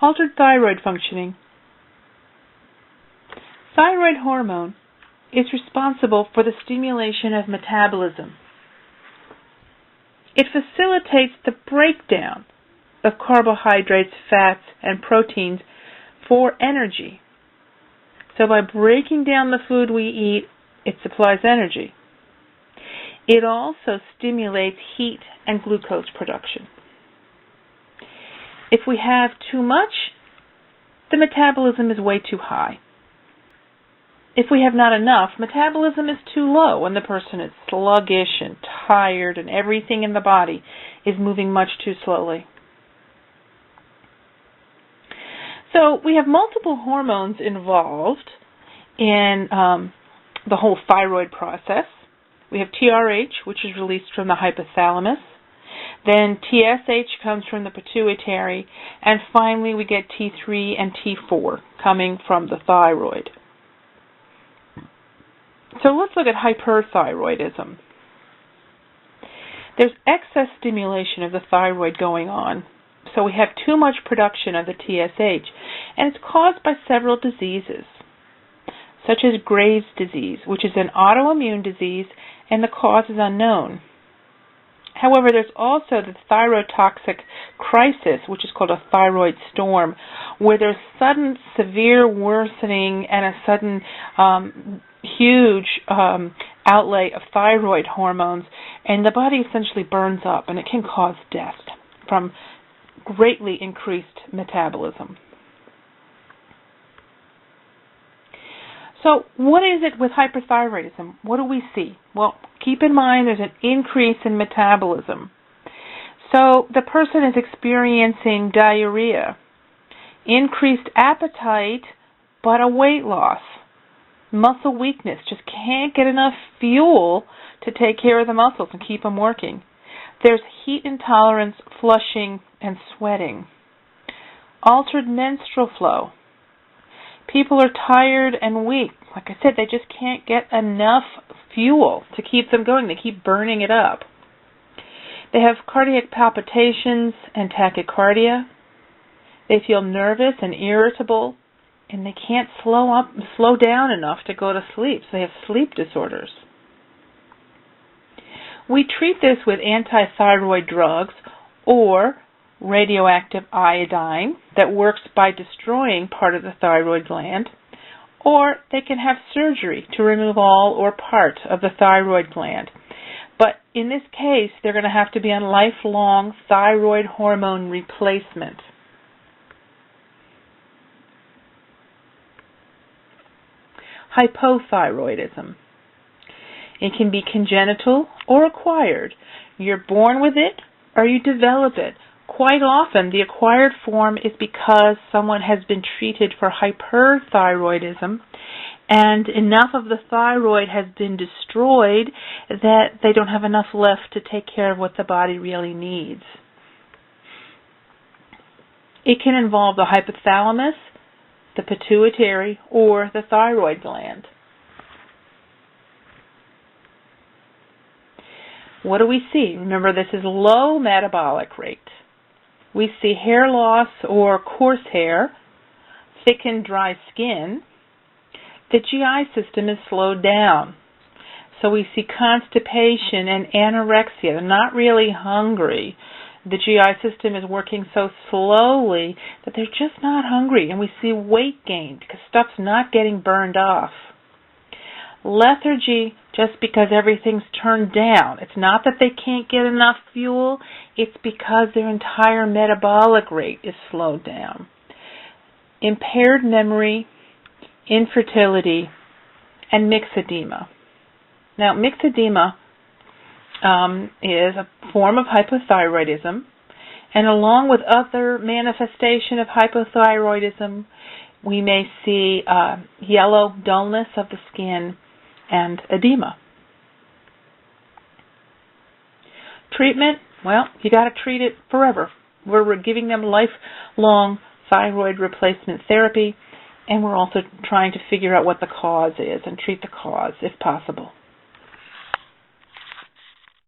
Altered thyroid functioning. Thyroid hormone is responsible for the stimulation of metabolism. It facilitates the breakdown of carbohydrates, fats, and proteins for energy. So by breaking down the food we eat, it supplies energy. It also stimulates heat and glucose production. If we have too much, the metabolism is way too high. If we have not enough, metabolism is too low and the person is sluggish and tired and everything in the body is moving much too slowly. So we have multiple hormones involved in the whole thyroid process. We have TRH, which is released from the hypothalamus. Then TSH comes from the pituitary. And finally we get T3 and T4 coming from the thyroid. So let's look at hyperthyroidism. There's excess stimulation of the thyroid going on. So we have too much production of the TSH, and it's caused by several diseases, such as Graves' disease, which is an autoimmune disease, and the cause is unknown. However, there's also the thyrotoxic crisis, which is called a thyroid storm, where there's sudden severe worsening and a sudden huge outlay of thyroid hormones, and the body essentially burns up, and it can cause death from greatly increased metabolism. So what is it with hyperthyroidism? What do we see? Well, keep in mind there's an increase in metabolism. So the person is experiencing diarrhea, increased appetite, but a weight loss, muscle weakness, just can't get enough fuel to take care of the muscles and keep them working. There's heat intolerance, flushing, and sweating. Altered menstrual flow. People are tired and weak. Like I said, they just can't get enough fuel to keep them going. They keep burning it up. They have cardiac palpitations and tachycardia. They feel nervous and irritable, and they can't slow down enough to go to sleep. So they have sleep disorders. We treat this with anti-thyroid drugs or radioactive iodine that works by destroying part of the thyroid gland, or they can have surgery to remove all or part of the thyroid gland. But in this case, they're going to have to be on lifelong thyroid hormone replacement. Hypothyroidism. It can be congenital or acquired. You're born with it or you develop it. Quite often, the acquired form is because someone has been treated for hyperthyroidism and enough of the thyroid has been destroyed that they don't have enough left to take care of what the body really needs. It can involve the hypothalamus, the pituitary, or the thyroid gland. What do we see? Remember, this is low metabolic rate. We see hair loss or coarse hair, thickened dry skin. The GI system is slowed down. So we see constipation and anorexia. They're not really hungry. The GI system is working so slowly that they're just not hungry. And we see weight gain because stuff's not getting burned off. Lethargy, just because everything's turned down. It's not that they can't get enough fuel. It's because their entire metabolic rate is slowed down. Impaired memory, infertility, and myxedema. Now, myxedema is a form of hypothyroidism, and along with other manifestation of hypothyroidism, we may see yellow dullness of the skin and edema. Treatment, well, you got to treat it forever. We're giving them lifelong thyroid replacement therapy, and we're also trying to figure out what the cause is and treat the cause if possible.